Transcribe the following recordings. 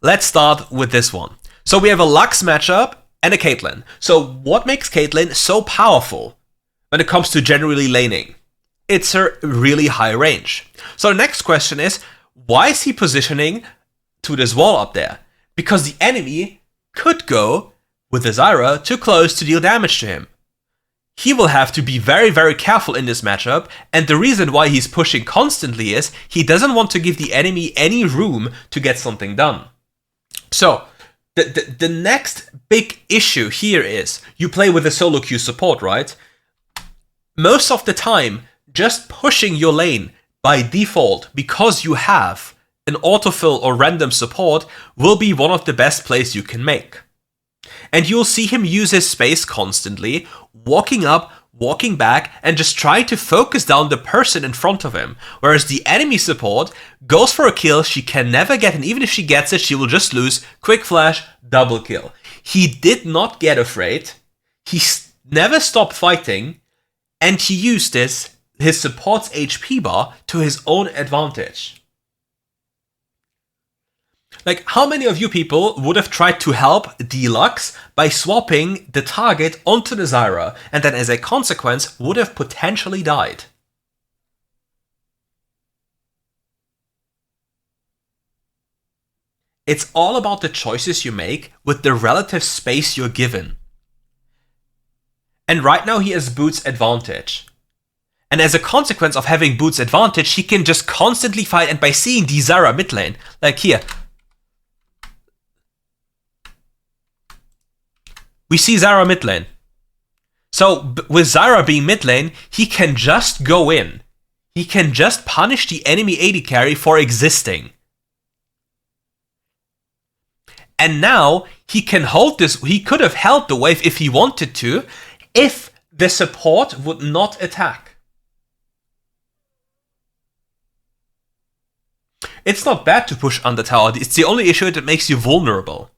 let's start with this one. So we have a Lux matchup and a Caitlyn. So what makes Caitlyn so powerful when it comes to generally laning? It's her really high range. So the next question is, why is he positioning to this wall up there? Because the enemy could go with the Zyra too close to deal damage to him. He will have to be very, very careful in this matchup, and the reason why he's pushing constantly is he doesn't want to give the enemy any room to get something done. So, the next big issue here is, you play with a solo queue support, right? Most of the time, just pushing your lane by default, because you have an autofill or random support, will be one of the best plays you can make. And you'll see him use his space constantly, walking up, walking back, and just trying to focus down the person in front of him. Whereas the enemy support goes for a kill she can never get, and even if she gets it, she will just lose. Quick flash, double kill. He did not get afraid. He never stopped fighting, and he used his support's HP bar to his own advantage. Like, how many of you people would have tried to help Deluxe by swapping the target onto the Zyra, and then as a consequence would have potentially died? It's all about the choices you make with the relative space you're given. And right now he has Boots advantage. And as a consequence of having Boots advantage, he can just constantly fight, and by seeing the Zyra mid lane, like here, we see Zyra mid lane. So with Zyra being mid lane, he can just go in. He can just punish the enemy AD carry for existing. And now he can hold this. He could have held the wave if he wanted to, if the support would not attack. It's not bad to push under tower. It's the only issue that makes you vulnerable.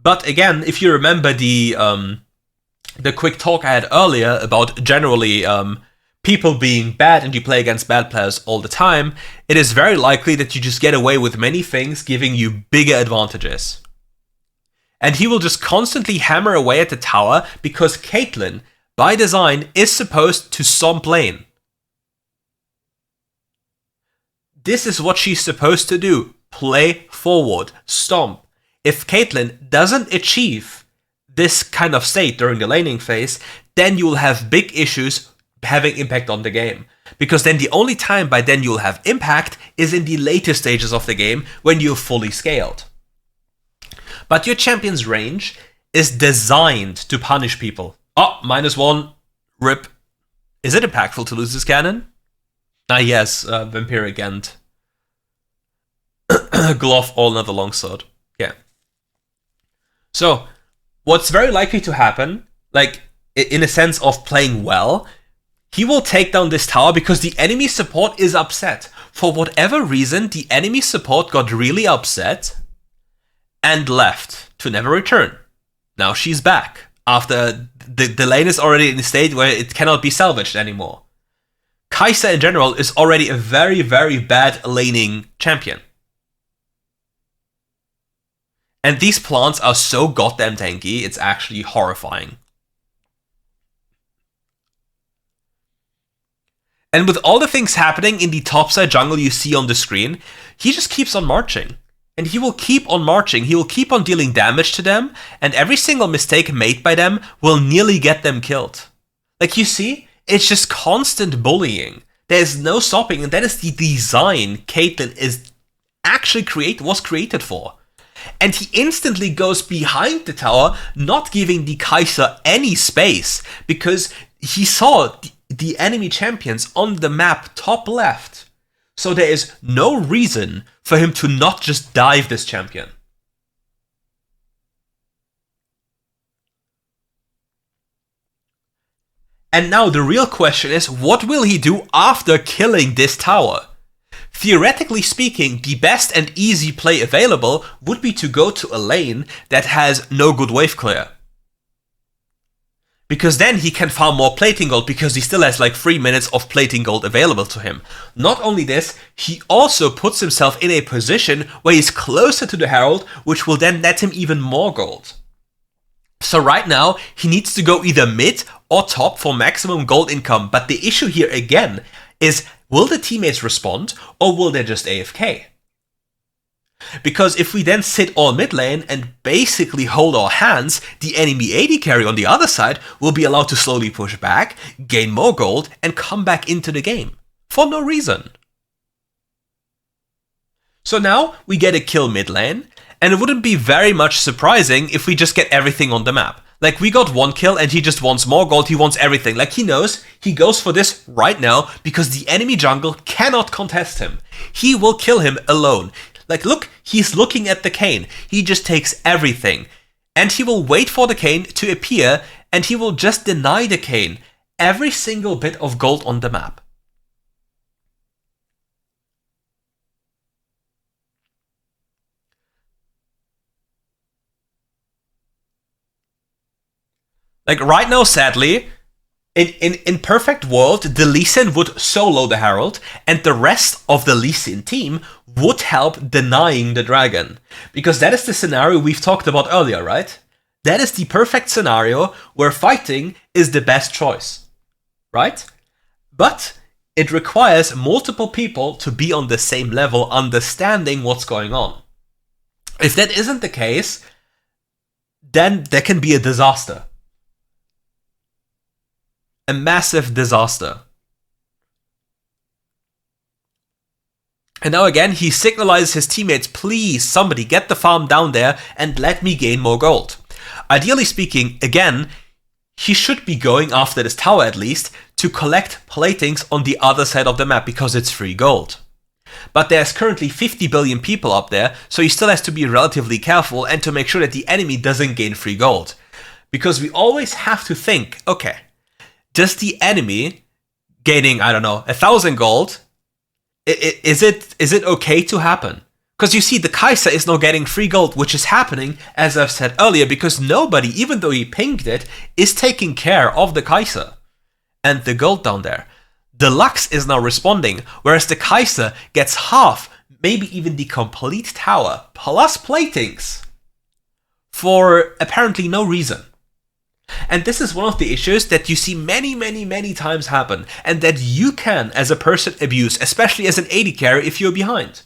But again, if you remember the quick talk I had earlier about generally people being bad and you play against bad players all the time, it is very likely that you just get away with many things giving you bigger advantages. And he will just constantly hammer away at the tower because Caitlyn, by design, is supposed to stomp lane. This is what she's supposed to do. Play forward, stomp. If Caitlyn doesn't achieve this kind of state during the laning phase, then you will have big issues having impact on the game. Because then the only time by then you'll have impact is in the later stages of the game when you're fully scaled. But your champion's range is designed to punish people. Oh, -1, rip. Is it impactful to lose this cannon? Ah yes, Vampiric and Glove, all another longsword. Yeah. So, what's very likely to happen, like, in a sense of playing well, he will take down this tower because the enemy support is upset. For whatever reason, the enemy support got really upset and left to never return. Now she's back, after the lane is already in a state where it cannot be salvaged anymore. Kai'Sa in general is already a very, very bad laning champion. And these plants are so goddamn tanky, it's actually horrifying. And with all the things happening in the topside jungle you see on the screen, he just keeps on marching. And he will keep on marching, he will keep on dealing damage to them, and every single mistake made by them will nearly get them killed. Like you see, it's just constant bullying. There's no stopping, and that is the design Caitlyn was created for. And he instantly goes behind the tower, not giving the Kai'Sa any space, because he saw the enemy champions on the map top left. So there is no reason for him to not just dive this champion. And now the real question is, what will he do after killing this tower? Theoretically speaking, the best and easy play available would be to go to a lane that has no good wave clear. because then he can farm more plating gold because he still has like 3 minutes of plating gold available to him. Not only this, he also puts himself in a position where he's closer to the Herald, which will then net him even more gold. So right now, he needs to go either mid or top for maximum gold income, but the issue here again is, will the teammates respond or will they just AFK? Because if we then sit all mid lane and basically hold our hands, the enemy AD carry on the other side will be allowed to slowly push back, gain more gold, and come back into the game. For no reason. So now we get a kill mid lane, and it wouldn't be very much surprising if we just get everything on the map. Like, we got 1 kill and he just wants more gold, he wants everything. Like, he knows he goes for this right now because the enemy jungle cannot contest him. He will kill him alone. Like, look, he's looking at the Kayn. He just takes everything. And he will wait for the Kayn to appear, and he will just deny the Kayn every single bit of gold on the map. Like, right now, sadly, in perfect world, the Lee Sin would solo the Herald, and the rest of the Lee Sin team would help denying the dragon. Because that is the scenario we've talked about earlier, right? That is the perfect scenario where fighting is the best choice, right? But it requires multiple people to be on the same level, understanding what's going on. If that isn't the case, then there can be a disaster. A massive disaster. And now again, he signalizes his teammates, please, somebody get the farm down there and let me gain more gold. Ideally speaking, again, he should be going after this tower at least to collect platings on the other side of the map because it's free gold. But there's currently 50 billion people up there, so he still has to be relatively careful and to make sure that the enemy doesn't gain free gold. Because we always have to think, okay, does the enemy gaining, I don't know, 1,000 gold, is it okay to happen? Because you see, the Kai'Sa is now getting free gold, which is happening, as I've said earlier, because nobody, even though he pinged it, is taking care of the Kai'Sa and the gold down there. The Lux is now responding, whereas the Kai'Sa gets half, maybe even the complete tower, plus platings, for apparently no reason. And this is one of the issues that you see many times happen, and that you can, as a person, abuse, especially as an AD carry if you're behind.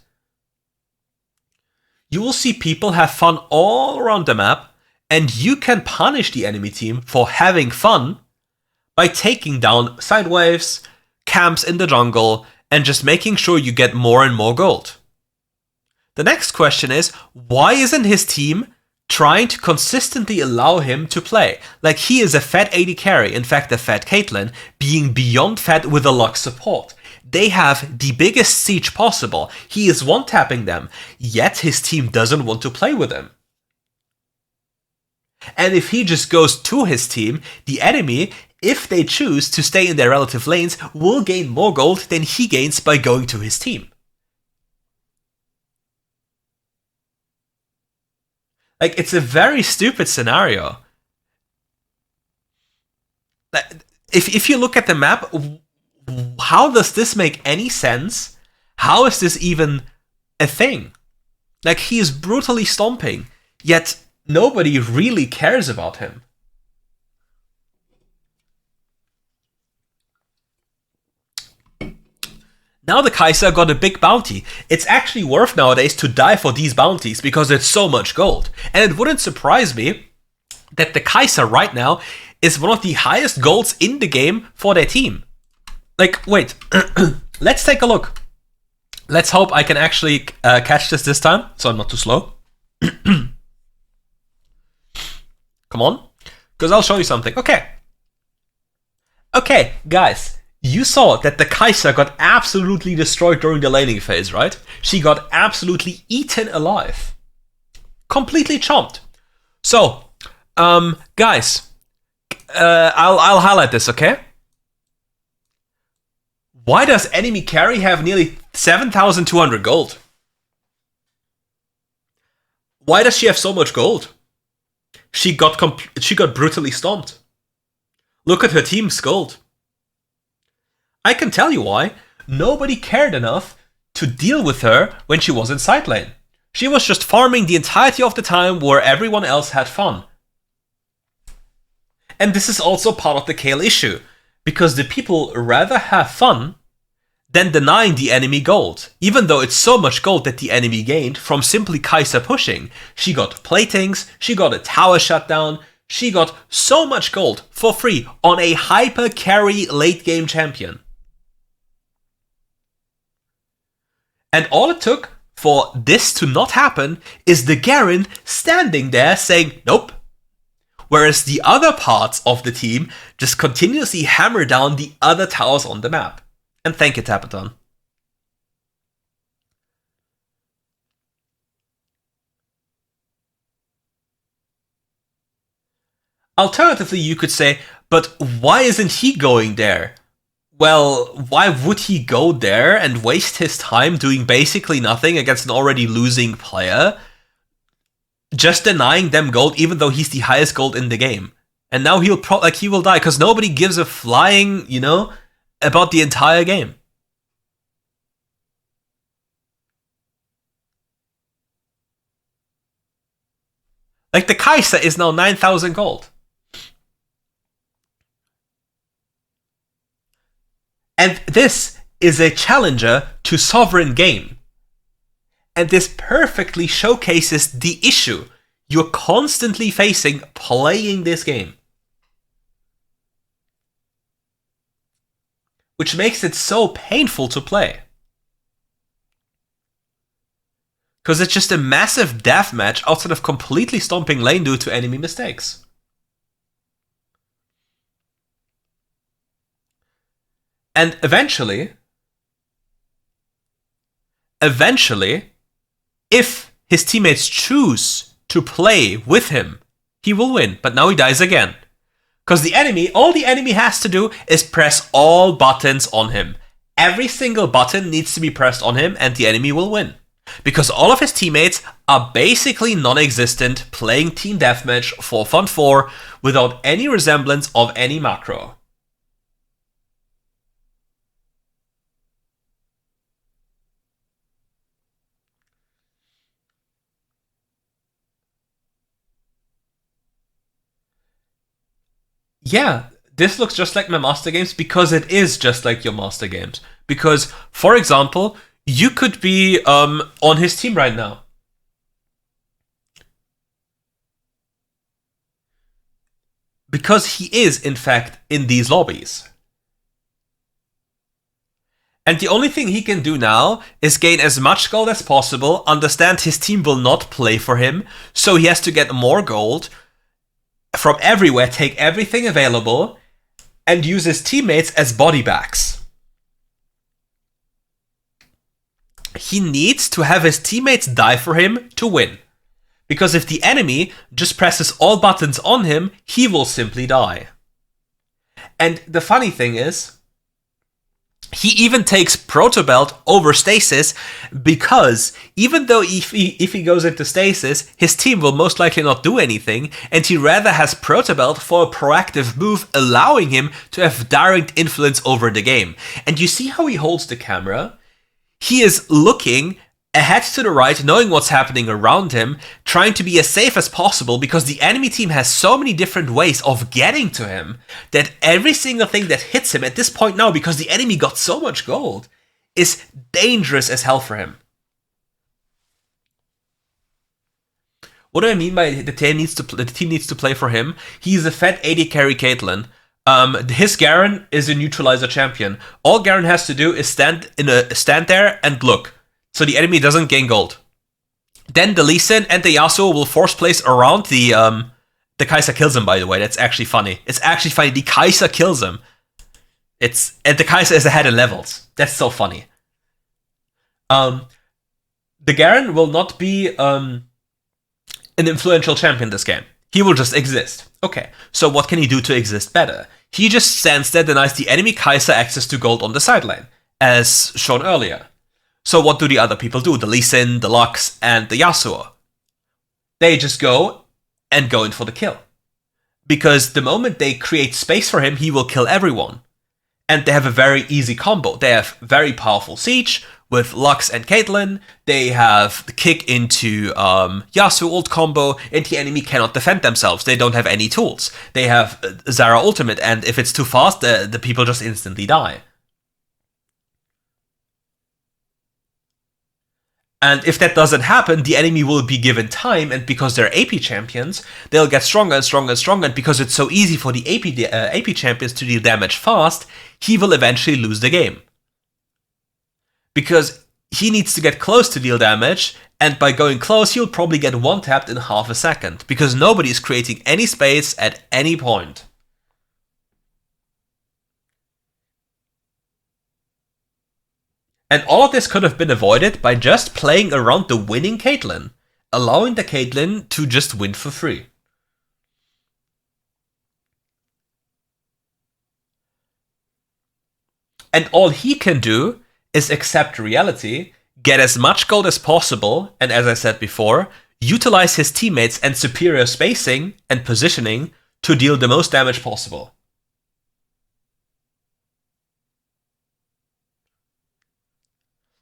You will see people have fun all around the map, and you can punish the enemy team for having fun by taking down side waves, camps in the jungle, and just making sure you get more and more gold. The next question is, why isn't his team trying to consistently allow him to play? Like, he is a fat AD carry, in fact a fat Caitlyn, being beyond fat with a Lux support. They have the biggest siege possible. He is one-tapping them, yet his team doesn't want to play with him. And if he just goes to his team, the enemy, if they choose to stay in their relative lanes, will gain more gold than he gains by going to his team. Like, it's a very stupid scenario. If you look at the map, how does this make any sense? How is this even a thing? Like, he is brutally stomping, yet nobody really cares about him. Now the Kai'Sa got a big bounty. It's actually worth nowadays to die for these bounties because it's so much gold. And it wouldn't surprise me that the Kai'Sa right now is one of the highest golds in the game for their team. Like, wait, let's take a look. Let's hope I can actually catch this time, so I'm not too slow. Come on, because I'll show you something. Okay, guys. You saw that the Kai'Sa got absolutely destroyed during the laning phase, right? She got absolutely eaten alive. Completely chomped. So, guys, I'll highlight this, okay? Why does enemy carry have nearly 7,200 gold? Why does she have so much gold? She got brutally stomped. Look at her team's gold. I can tell you why. Nobody cared enough to deal with her when she was in side lane. She was just farming the entirety of the time where everyone else had fun. And this is also part of the Kayle issue, because the people rather have fun than denying the enemy gold, even though it's so much gold that the enemy gained from simply Kai'Sa pushing. She got platings, she got a tower shutdown, she got so much gold for free on a hyper carry late game champion. And all it took for this to not happen is the Garen standing there saying, nope. Whereas the other parts of the team just continuously hammer down the other towers on the map. And thank you, Tapaton. Alternatively, you could say, but why isn't he going there? Well, why would he go there and waste his time doing basically nothing against an already losing player? Just denying them gold, even though he's the highest gold in the game. And now he will die, because nobody gives a flying, about the entire game. Like, the Kai'Sa is now 9,000 gold. And this is a challenger to Sovereign game. And this perfectly showcases the issue you're constantly facing playing this game. Which makes it so painful to play. Because it's just a massive deathmatch outside of completely stomping lane due to enemy mistakes. And eventually, if his teammates choose to play with him, he will win. But now he dies again. Because all the enemy has to do is press all buttons on him. Every single button needs to be pressed on him and the enemy will win. Because all of his teammates are basically non-existent, playing team deathmatch for fun 4 without any resemblance of any macro. Yeah, this looks just like my master games because it is just like your master games. Because, for example, you could be on his team right now. Because he is, in fact, in these lobbies. And the only thing he can do now is gain as much gold as possible, understand his team will not play for him, so he has to get more gold from everywhere, take everything available, and use his teammates as body bags. He needs to have his teammates die for him to win. Because if the enemy just presses all buttons on him, he will simply die. And the funny thing is, he even takes Proto Belt over Stasis because even though if he goes into Stasis, his team will most likely not do anything, and he rather has Proto Belt for a proactive move, allowing him to have direct influence over the game. And you see how he holds the camera? He is looking ahead to the right, knowing what's happening around him, trying to be as safe as possible because the enemy team has so many different ways of getting to him that every single thing that hits him at this point now, because the enemy got so much gold, is dangerous as hell for him. What do I mean by the team needs to play for him? He's a fed AD carry Caitlyn. His Garen is a neutralizer champion. All Garen has to do is stand there and look. So the enemy doesn't gain gold. Then the Lee Sin and the Yasuo will force place around the Kai'Sa kills him, by the way. That's actually funny. It's actually funny. The Kai'Sa kills him. And the Kai'Sa is ahead in levels. That's so funny. The Garen will not be an influential champion this game. He will just exist. Okay, so what can he do to exist better? He just stands there, denies the enemy Kai'Sa access to gold on the sideline, as shown earlier. So what do the other people do? The Lee Sin, the Lux, and the Yasuo. They just go in for the kill. because the moment they create space for him, he will kill everyone. And they have a very easy combo. They have very powerful siege with Lux and Caitlyn. They have the kick into Yasuo ult combo, and the enemy cannot defend themselves. They don't have any tools. They have Zara ultimate, and if it's too fast, the people just instantly die. And if that doesn't happen, the enemy will be given time, and because they're AP champions, they'll get stronger and stronger and stronger, and because it's so easy for the AP champions to deal damage fast, he will eventually lose the game. Because he needs to get close to deal damage, and by going close, he'll probably get one-tapped in half a second, because nobody is creating any space at any point. And all of this could have been avoided by just playing around the winning Caitlyn, allowing the Caitlyn to just win for free. And all he can do is accept reality, get as much gold as possible, and as I said before, utilize his teammates and superior spacing and positioning to deal the most damage possible.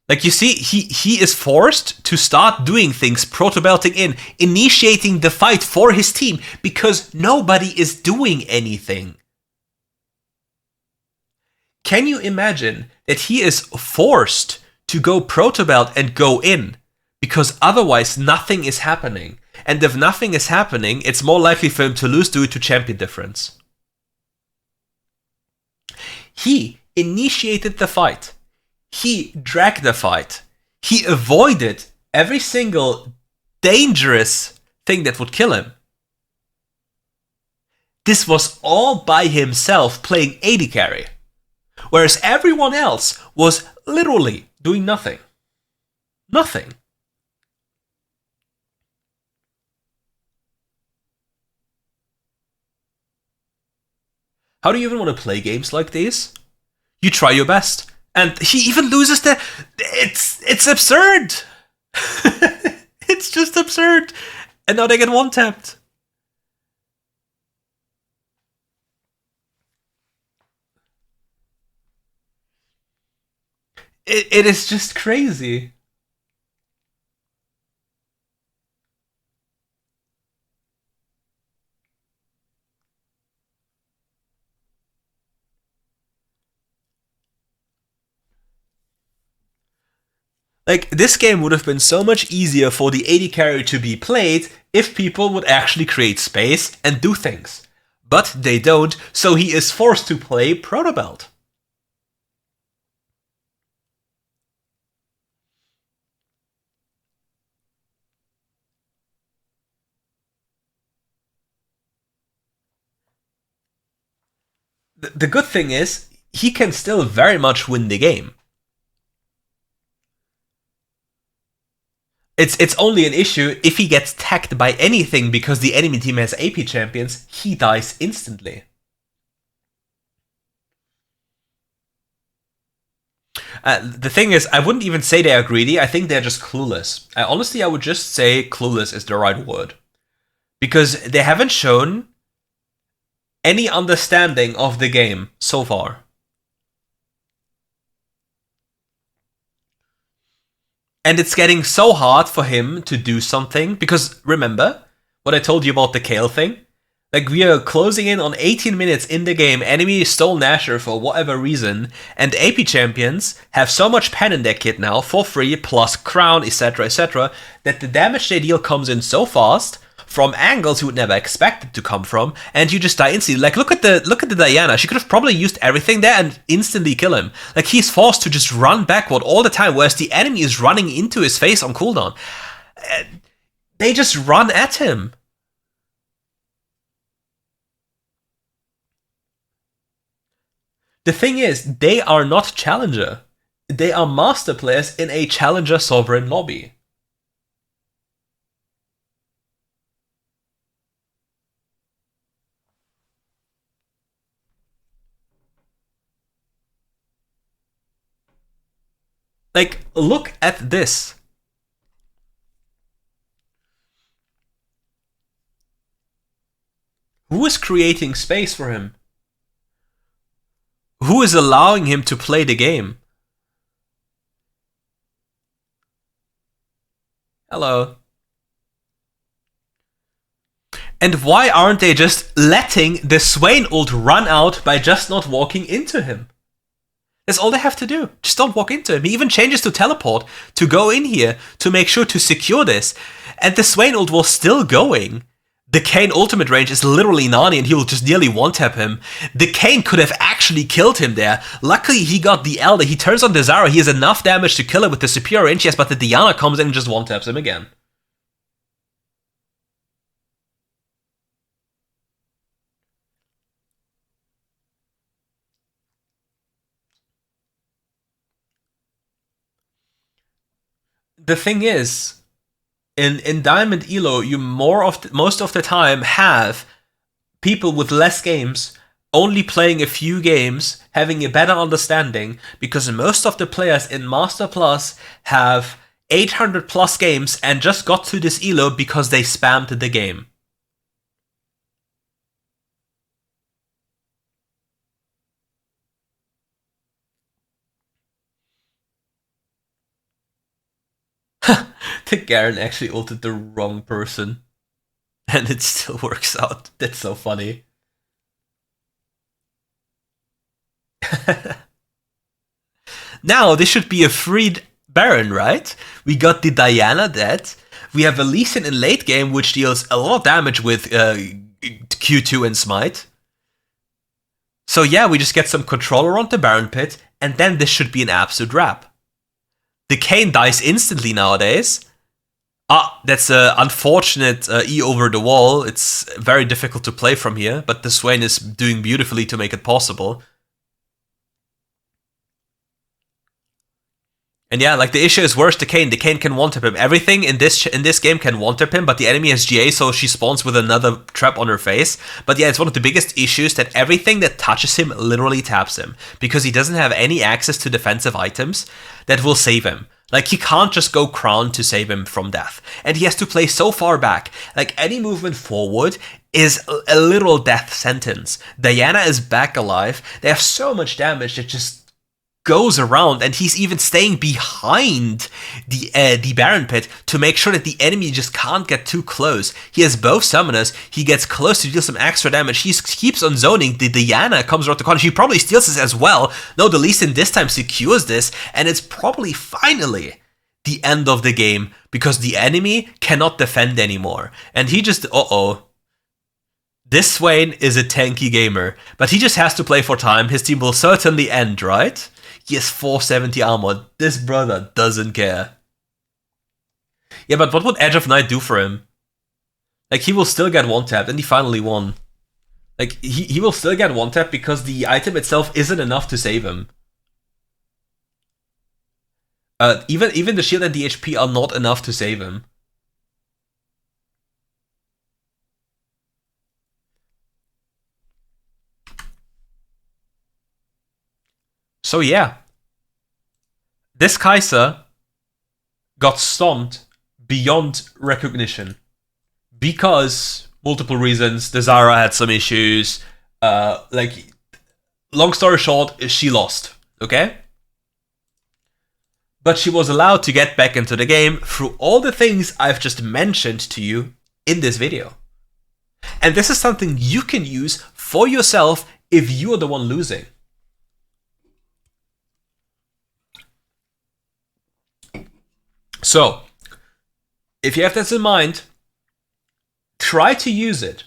Like, you see, he is forced to start doing things, proto-belting in, initiating the fight for his team, because nobody is doing anything. Can you imagine that he is forced to go proto-belt and go in, because otherwise nothing is happening? And if nothing is happening, it's more likely for him to lose due to champion difference. He initiated the fight. He dragged the fight. He avoided every single dangerous thing that would kill him. This was all by himself playing AD carry. Whereas everyone else was literally doing nothing. Nothing. How do you even want to play games like these? You try your best. And he even loses the... It's absurd! It's just absurd! And now they get one-tapped. It is just crazy. Like, this game would have been so much easier for the AD carry to be played if people would actually create space and do things. But they don't, so he is forced to play proto-belt. The good thing is, he can still very much win the game. It's only an issue if he gets tagged by anything because the enemy team has AP champions, he dies instantly. The thing is, I wouldn't even say they are greedy, I think they're just clueless. Honestly, I would just say clueless is the right word. Because they haven't shown any understanding of the game so far. And it's getting so hard for him to do something, because remember what I told you about the Kale thing? Like, we are closing in on 18 minutes in the game, enemy stole Nashor for whatever reason, and AP champions have so much pen in their kit now, for free, plus crown, etc, that the damage they deal comes in so fast, from angles you would never expect it to come from, and you just die instantly. Like, look at the Diana. She could have probably used everything there and instantly kill him. Like, he's forced to just run backward all the time, whereas the enemy is running into his face on cooldown. They just run at him. The thing is, they are not challenger. They are master players in a challenger sovereign lobby. Like, look at this. Who is creating space for him? Who is allowing him to play the game? Hello. And why aren't they just letting the Swain ult run out by just not walking into him? That's all they have to do. Just don't walk into him. He even changes to teleport to go in here to make sure to secure this. And the Swain ult was still going. The Kayn ultimate range is literally Nani and he'll just nearly one-tap him. The Kayn could have actually killed him there. Luckily he got the Elder. He turns on the Zara. He has enough damage to kill him with the superior range. Yes, but the Diana comes in and just one-taps him again. The thing is, in Diamond Elo, you most of the time have people with less games only playing a few games, having a better understanding, because most of the players in Master Plus have 800 plus games and just got to this Elo because they spammed the game. The Garen actually ulted the wrong person. And it still works out. That's so funny. Now, this should be a freed Baron, right? We got the Diana dead. We have a Lee Sin in late game, which deals a lot of damage with Q2 and Smite. So yeah, we just get some control around the Baron pit, and then this should be an absolute wrap. The Kayn dies instantly nowadays. That's an unfortunate E over the wall. It's very difficult to play from here, but the Swain is doing beautifully to make it possible. And yeah, like the issue is worse, the Kayn. The Kayn can one-tap him. Everything in this game can one-tap him, but the enemy has GA, so she spawns with another trap on her face. But yeah, it's one of the biggest issues that everything that touches him literally taps him, because he doesn't have any access to defensive items that will save him. Like, he can't just go Crown to save him from death. And he has to play so far back. Like, any movement forward is a literal death sentence. Diana is back alive. They have so much damage that just goes around, and he's even staying behind the Baron pit to make sure that the enemy just can't get too close. He has both summoners. He gets close to deal some extra damage. He keeps on zoning. The Diana comes around the corner. She probably steals this as well. No, the Lee Sin this time secures this, and it's probably finally the end of the game because the enemy cannot defend anymore. And he just, this Swain is a tanky gamer, but he just has to play for time. His team will certainly end, right? He has 470 armor. This brother doesn't care. Yeah, but what would Edge of Night do for him? Like, he will still get one-tapped, and he finally won. Like, he will still get one-tapped because the item itself isn't enough to save him. Even the shield and the HP are not enough to save him. So yeah, this Kai'Sa got stomped beyond recognition because multiple reasons. The Zara had some issues. Like, long story short, she lost. Okay, but she was allowed to get back into the game through all the things I've just mentioned to you in this video. And this is something you can use for yourself if you're the one losing. So, if you have this in mind, try to use it.